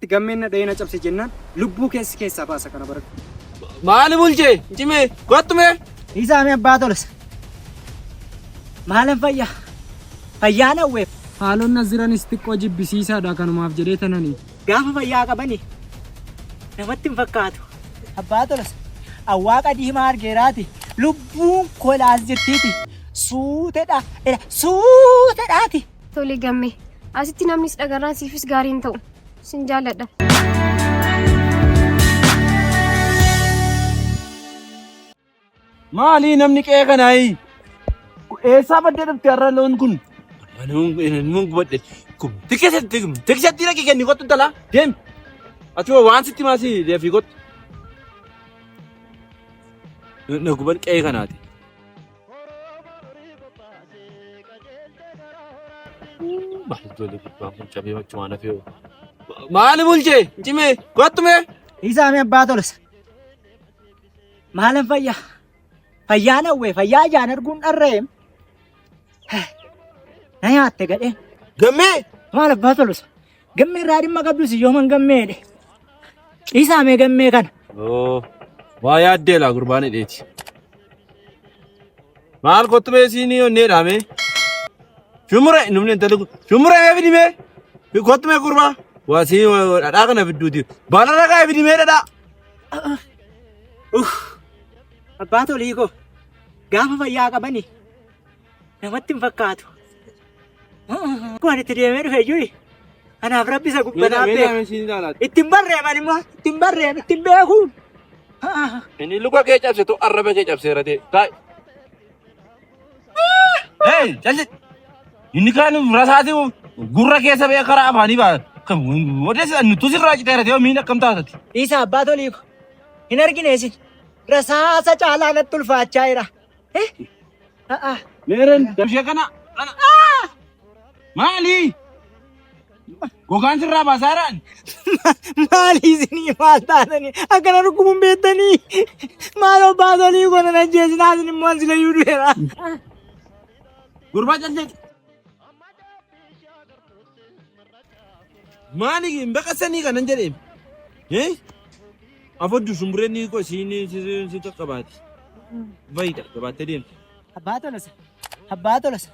Gammeen dheena cabse jennaan lubbuu keessaa baasa kana bara. Maali bulchee? Cimee kottume? Isaanii abbaa tolas. Maalan fayyaa? Fayyaa nawweef. Haalonni as jiranis xiqqoo jibbisiisaadha kanumaaf jedhee tananii. Gaafa fayyaa qabani namatti hin fakkaatu. Abbaa tolas. Awwaaqa diimaa argeeraati. Lubbuun kolaas jirtiiti. Suuteedhaati. Tole gammee. Asitti namnis dhagarraan siifis gaariin ta'u. Sin jaalladha. Maali namni qe'ee kanaayi? Eessaa baddee dhufte har'a loon kun? Mun gubadhe. Tiksatti dhaqi kenni kottu talaa. Deemi. Ati waan sitti maasii deefii kottu. Na guban qe'ee kanaati. Maali bulchee? Cimee kottume? Isaanii abbaa tolas. Maalan fayyaa? Fayyaa nawwee fayyaa ijaan arguun dharree. Na nyaatte gadheen. Gammee? Maal abbaa tolas? Gammee irraa dhimma qabdus yooman gammeedhe. Isaamee gammee kana. Waa yaaddee laa gurbaan hidheeti. Maal kottumee siinii onnee dhaame? Shumburee numni intala Shumburee fidimee? Kottumee gurbaa? Waa sii dhadhaa kana fidduuti. Baala dhagaa fidimee dhadhaa. Abbaa tolii koo gaafa fayyaa qabani namatti hin fakkaatu. Kun itti deemee dhufe jiru. Anaaf rabbi isa gubbanaa beeku. Ittiin barreeman immoo ittiin beeku. Inni luka kee cabsetu arraba kee cabseera ta'e. Taa'e. Jalli. Inni kaan rasaati gurra keessa bee karaa afaanii baa. Odeessa nuti sirraa citeera ta'e miina akkam taasati. Isa abbaa tolii koo hin argineesin. Rasaasa caalaa natti ulfaachaa jira. Meeran dabshee kana. Maali? Gogaan sirraa baasaaraan. Maali isinii maal taatanii akkana rukkumun beektanii maal abbaa tolii koo nan ajjeesinaa isin immoo silayyuu du'eera. Gurbaa jallee. Maali hin baqasanii kanan jedhee? Afaddu shumbureen ni ko si qabaati. Bayda qabaatee deemte. Abbaa tolas.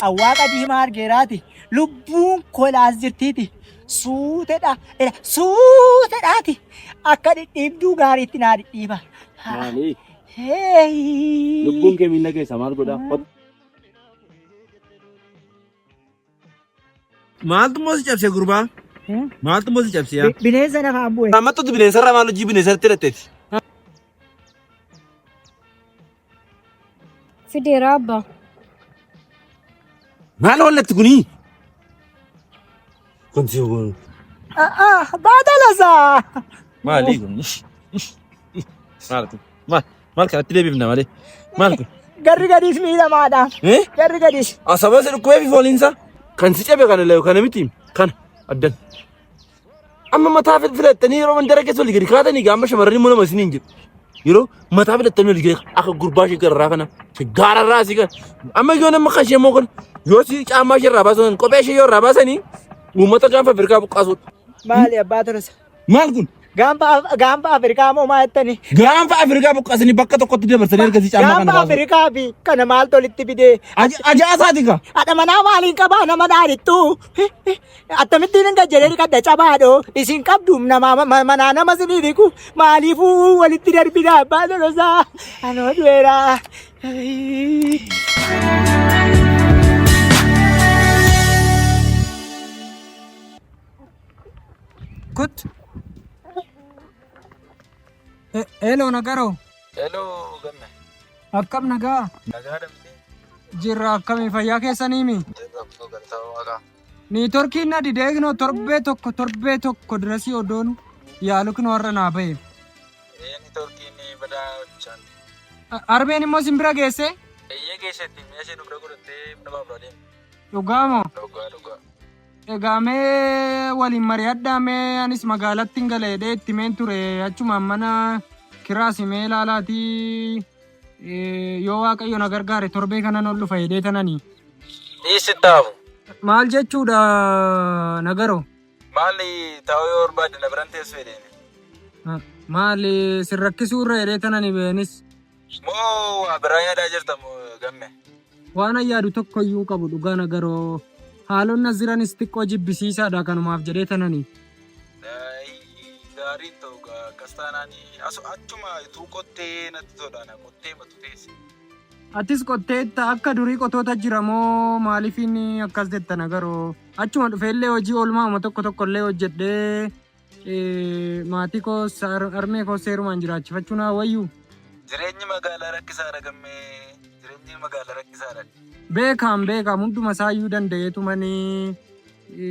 Awwaaqa diimaa argeeraati. Lubbuun kolaas jirtiiti. Suuteedhaati. Akka dhidhiibduu gaariitti naa dhidhiiba. Maali? Lubbuun kee miila keessa maal godhaa? Maaltu moosi cabsee gurbaa? Maaltu moosi cabsee? Bineensa nafaan bu'e. Ammattu bineensa irraa maal hojii bineensa irratti hidhatteeti? Fideera abbaa. Maal wallatti kunii? Kunti kun. Baatalasaa. Maali kun? Maal kanatti deebifna malee? Maal kun? Garri gadiis miidhamaadha. Garri gadiis. Asaba isa dhukkubee fi fooliinsa kan si cabe kana leeyu kana miti kana addan. Amma mataa filattanii yeroo mandara keessa olii gadi kaatanii gaama shamarranii mana masiniin jiru. Yeroo mataa filattanii olii gadi akka gurbaa ishee garraa kana gaararraa asii kana amma yoo nama kan ishee moo kana yoo si caamaa ishee irraa baasan kophee ishee yoo irraa baasanii uummata gaanfa Afrikaa buqqaasuudha. Maali abbaa tolas? Maal kun? Gaanfa Afrikaa moo maa jettanii? Gaanfa Afrikaa buqqaasanii bakka tokkotti dabarsanii ergasii caamaa kana baasu. Gaanfa Afrikaa fi kana maaltu walitti fidee? Ajaa'isaati ka? Haadha manaa maaliin qabaa nama dhaadhittu? Akkamittiin hin gajjalee dhiqadha cabaadhoo isin qabdu manaa nama sinii dhiqu maaliifuu walitti darbina abbaa tolosaa anoo du'eeraa. Kut. Hello nagaroo. Hello gamme. Akkam nagaa? Nagaa damte. Jirra akkamii fayyaa keessanii mi? Ni torkiin na dideegnoo torbee tokko dirasii odoonu yaaluk nu warra naa ba'e. Ni torkiin badaa hojjaan. Arbeen immoo simbira geesse? Eeyyee geessetti meeshee nu bira godhattee na baafaa deemu. Dhugaamoo? Dhugaa. Egaa mee waliin mari'adhaa mee anis magaalatti hin galeedhee itti meen ture achumaan mana kiraasi mee ilaalaatii yoo waaqayyo na gargaare torbee kanan ol dhufa jedhee tananii. Dhiisittaafu. Maal jechuudha nagaroo? Maali ta'uu yoo barbaadde na biran teessoo jedheen. Maali sin rakkisuurra jedhee tanani beenis. Moo biraa yaadaa jirta gamme. Waan yaadu tokko iyyuu qabu dhugaa nagaroo haalonni as jiranis xiqqoo jibbisiisaadha kanumaaf jedhee tanani. Gaariin ta'u kastaanaanii achuma ituu qottee natti tolana qottee matu teesse. Atis qotteetta akka durii qotoota jira moo maaliif inni akkas jetta nagaroo achuma dhufeellee hojii oolmaa tokko tokkollee hojjedhee maatii koo armee koo seerumaan jiraachifachuun hawayyuu. Jireenyi magaalaa rakkisaadha gammee jireenyi magaalaa rakkisaadha. Beekaam hunduma isaayyuu danda'eetu manii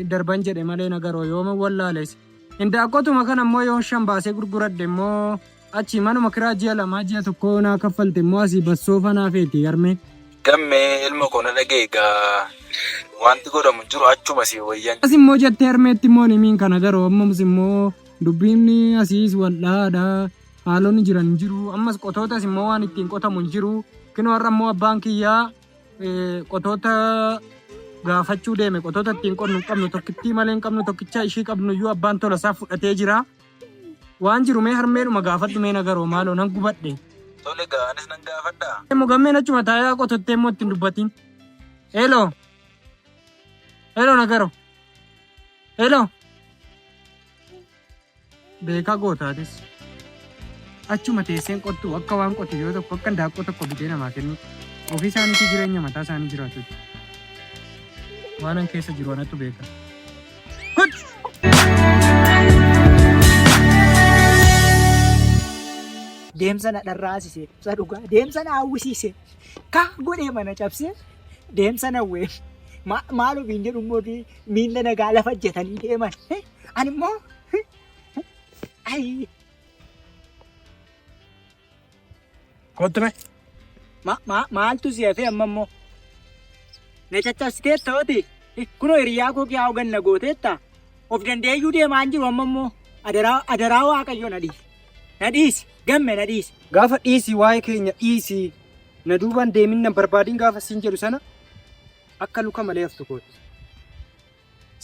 darban jedhe malee nagaroo yooma wallaalees. Indaaqqotuma kan ammoo yoo shan baasee gurguradde immoo achi manuma kiraa ji'a lamaa ji'a tokko naa kaffalte immoo asii bassoo fanaa feeti armee. Gammee ilma koo na dhageegaa wanti godhamu jiru achuma si wayyan. As immoo jettee armeetti immoo nimiin kana garoo ammas immoo dubbiin asiis wal'aadha haalonni jiran jiru ammas qotootas immoo waan ittiin qotamu hin jiru kinoo har'a immoo abbaan kiyyaa qotoota gaafachuu deeme qotoota ittiin qonnu qabnu tokkittii malee hin qabnu tokkicha ishii qabnu iyyuu abbaan tola isaa fudhatee jira. Waan jiru mee harmeedhuma gaafadhu mee nagaroo maaloo nan gubadhe. Tole gaanis nan gaafadhaa. Immoo gammeen achuma taa'ee qotottee immoo ittiin dubbatiin. Heloo nagaroo. Heloo. Beekaa gootaatis. Achuma teesseen qottu akka waan qotu yoo tokko akka ndaaqqoo tokko bitee namaa kennu. Ofii isaaniitii jireenya mataa isaanii jiraatu. Waanan keessa jiru anatu beeka. Deemsa na dharraasise dhugaa deemsa na hawwisiise kaa godhee mana cabse deemsa na uwwee maal ofiin jedhu immoo miilla nagaa lafa jetanii deeman ani immoo Kottime. Maaltu si hafe amma immoo na caccabsitee ta'ooti kunoo hiriyaa koo kiyyaa ganna gooteetta of dandeeyyuu deemaa hin jiru amma immoo adaraa waaqayyo na dhiisi gamme na dhiisi. Gaafa dhiisii waa'ee keenya dhiisii na duubaan deemin nan barbaadiin gaafa siin jedhu sana akka luka malee haftu kooti.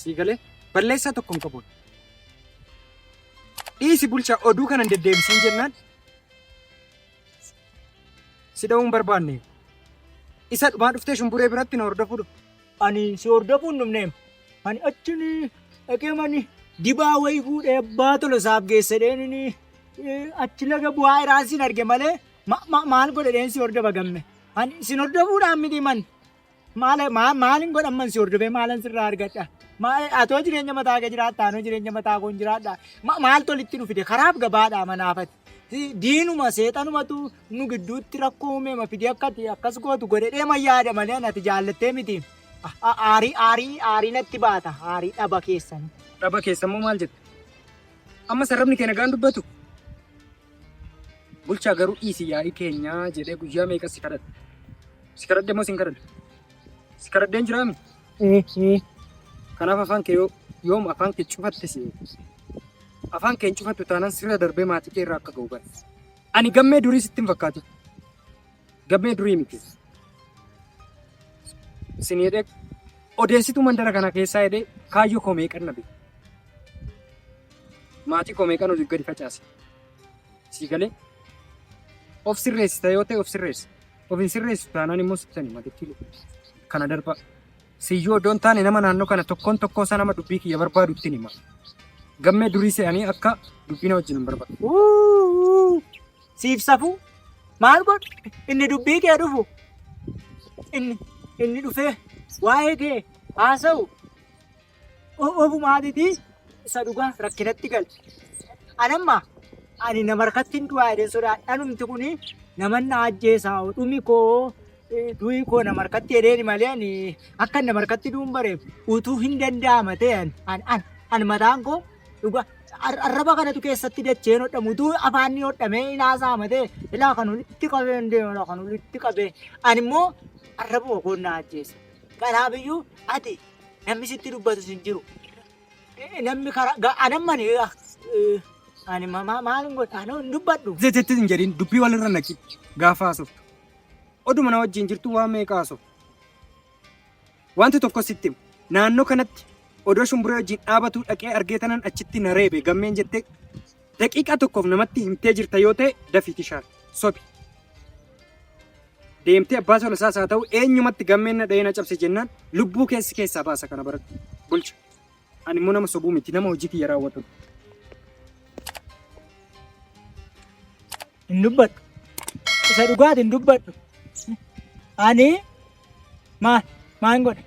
Sii galee balleessaa tokko hin qabu. Dhiisi bulchaa oduu kanan deddeebisiin jennaan si dha'uun barbaanne. Isa dhumaa dhuftee shumburee biratti na hordofuudha. Ani si hordofuun dhumneem. Ani achin dhaqee mani dibaa wayii fuudhee abbaa tola isaaf geessadheen achi laga bu'aa iraasiin arge malee maal godhadheen si hordofa gamme. Ani sin hordofuudhaan miti man maalin godhamman si hordofee maalan sirraa argadha. Atoo jireenya mataa kee jiraadha anoo jireenya mataa koo hin jiraadha. Maal tolitti dhufite karaaf gabaadhaa manaafati. Diinuma seexanumatu nu gidduutti rakkoo uumema fidee akkas gootu godhedhee mayyaada malee ati jaallattee miti. Aarii natti baata aarii dhaba keessan. Dhaba keessammoo maal jette? Amma sarrabni kee nagaan dubbatu. Bulchaa garuu dhiisii yaa'ii keenyaa jedhee guyyaa meeqa si kadhadhe? Si kadhadhe moo si hin kadhadhe? Si kadhadheen jiraami? Kanaaf afaan kee yoom afaan kee cufatte si afaan kee cufattu taanaan sirra darbee maatii kee irraa akka ga'u bara. Ani gammee durii sitti hin fakkaatu. Gammee durii miti. Isin jedhee odeessituu mandara kana keessaa jedhee kaayyoo koo meeqan nabe. Maatii koo meeqan olii gadi facaase. Sii galee of sirreessita yoo ta'e of sirreessi. Of hin sirreessu taanaan immoo sittani matitti kana darba. Siyyoo iddoon taane nama naannoo kana tokkoon isaa nama dubbii kiyya barbaadu ittiin hima. Gammee durii se'anii akka dubbina wajjin hin barbaadu. Siif safuu maal godhu inni dubbii kee dhufu inni dhufee waa'ee kee haasa'u ofumaatitii isa dhugaa rakkinatti galte. Anamma ani nama harkatti hin du'aa jedhee sodaadha. Dhumti kuni namanna ajjeesaa dhumi koo du'i koo nama harkatti jedheeni malee ani akka nama harkatti du'uun bareef utuu hin danda'ama ta'e ani mataan koo dhugaa arraba kanatu keessatti dacheen hodhamu utuu afaan ni hodhamee inaasaama ta'e ilaa kan walitti qabee hin deemu kan walitti qabee ani immoo arraba koo na ajjeesa. Kanaafiyyuu ati namni sitti dubbatu sin jiru namni karaa anammani ani maal godha hin dubbadhu. Zetetti hin jedhin dubbii walirra naqi gaafa haasoftu. Oduma na wajjin jirtu waan meeqa haasoftu. Wanti tokko sitti naannoo kanatti Odoo shumburee wajjin dhaabatu dhaqee argee tanan achitti na reebe gammeen jettee daqiiqaa tokkoof namatti himtee jirta yoo ta'e dafiiti shaar sobi. Deemtee abbaa sola isaas haa ta'u eenyumatti gammeen na dha'ee na cabse jennaan lubbuu keessaa baasa kana baratti bulcha. Ani immoo nama sobuu miti nama hojii kiyya raawwatu. Hin dubbadhu. Isa dhugaati hin dubbadhu. Ani maan godhe?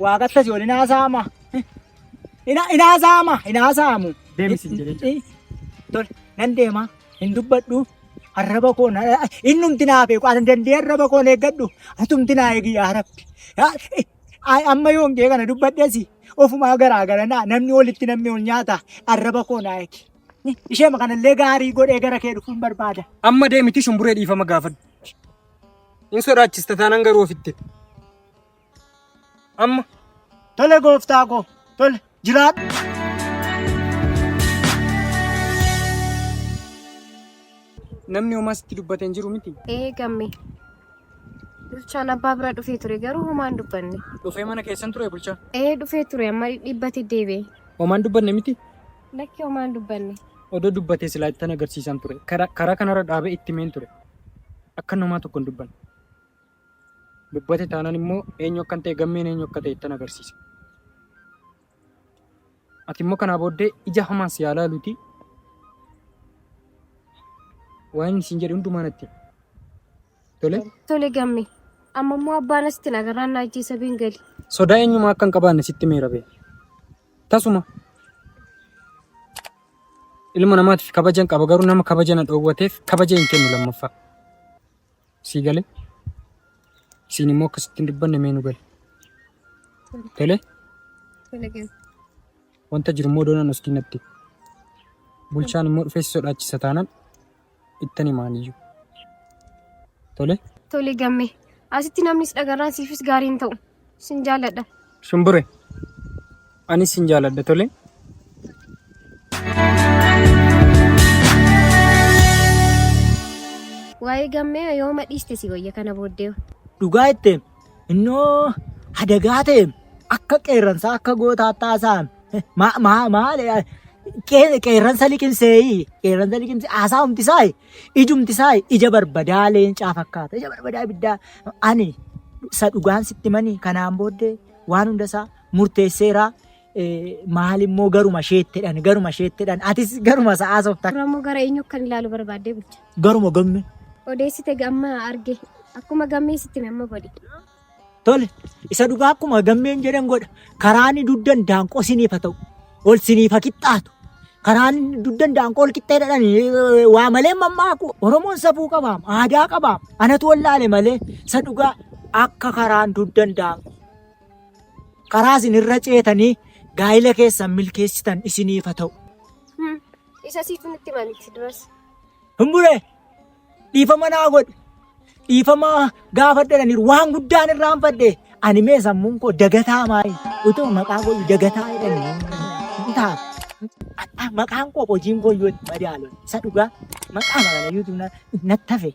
Waaqattas yoo hinaasaama. Hinaasamu. Deemisi jedhee. Tole nan deema hin dubbadhu. Arraba koo innumti naa beeku ani dandee arraba koo eeggadhu. Atumti naa eegi yaa Rabbi. Amma yoon kee kana dubbadheesi ofumaa garaagara namni olitti namni ol nyaata arraba koo naa eegi. Ishee kanallee gaarii godhee gara kee dhufuun barbaada. Amma deemiti shumburee dhiifama gaafadhu. Hin sodaachista taanaan garuu ofitti. Amma. Tole gooftaa koo tole jiraadhu. Namni homaa sitti dubbatee hin jiru miti. Gamme. Bulchaan abbaa bira dhufee ture garuu homaan dubbanne. Dhufee mana keessan ture bulchaan? Dhufee ture amma dhibbatti deebi'e. Homaan dubbanne miti? Lakki homaan dubbanne. Odoo dubbatee silaa ittan agarsiisan ture. Karaa kanarra dhaabee itti meen ture. Akka namaa tokko hin dubbanne. Dubbate taanaan immoo eenyu akkan ta'e gammeen eenyu akka ta'e ittan agarsiisa. Ati immoo kanaa booddee ija hamaan si yaalaaluuti. Waan isin jedhu hundumaa natti. Tole? Tole gamme. Amma immoo abbaan asitti nagarraan na ajjeesa bengali. Sodaa eenyumaa akka hin qabaanne sitti meera bee. Tasuma. Ilma namaatiif kabajan qaba garuu nama kabaja na dhoowwateef kabaja hin kennu lammaffaa. Sii galee? Isin immoo akkasitti hin dubbanne mee nu gale. Tole? Tole gamme. Wanta jiru immoo doonaan osoo natti. Bulchaan immoo dhufee si sodaachisa taanaan ittani maaliyyuu. Tole? Tole gamme. Asitti namnis dhagarraan siifis gaarii hin ta'u. Sin jaaladha. Shumburee. Anis sin jaaladha tole? Waa'ee gammee yoo madhiiste si wayya kana booddee. Dhugaa itti innoo hadagaa ta'e akka qeerransaa akka gootaa taasaan maali qeerransa liqimsee haasaa humtisaa ijumtisaa ija barbadaa leencaa fakkaata ija barbadaa ibiddaa ani isa dhugaan sitti manii kanaan booddee waan hundasaa murteesseeraa maalimmoo garuma sheettedhan atis garuma sa'aa softa. Oromoo gara eenyu kan ilaalu barbaadee bulcha. Garuma gamme. Odeessite gamma arge akkuma gammee sitti nama godhi. Tole isa dhugaa akkuma gammeen jedhan godha karaan duddan daanqoo siniif haa ta'u ol siniif haa qixxaatu karaan duddan daanqoo ol qixxeedhaan waa malee mammaaku Oromoon safuu qabaam aadaa qabaam anatu wallaale malee isa dhugaa akka karaan duddan daanqoo karaa isinirra ceetanii gaa'ila keessan milkeessitan isiniif haa ta'u. Isa siitu nutti maaliti duras. Shumburee dhiifama naa godhe. Dhiifama gaafadhaniiru waan guddaan irraan fadhe ani mee sammuun koo dagataa maayi utoo maqaa koo dagataa jedhanii maqaan koo hojiin koo yoo madaalu isa dhugaa maqaa kana yuutuu natti hafe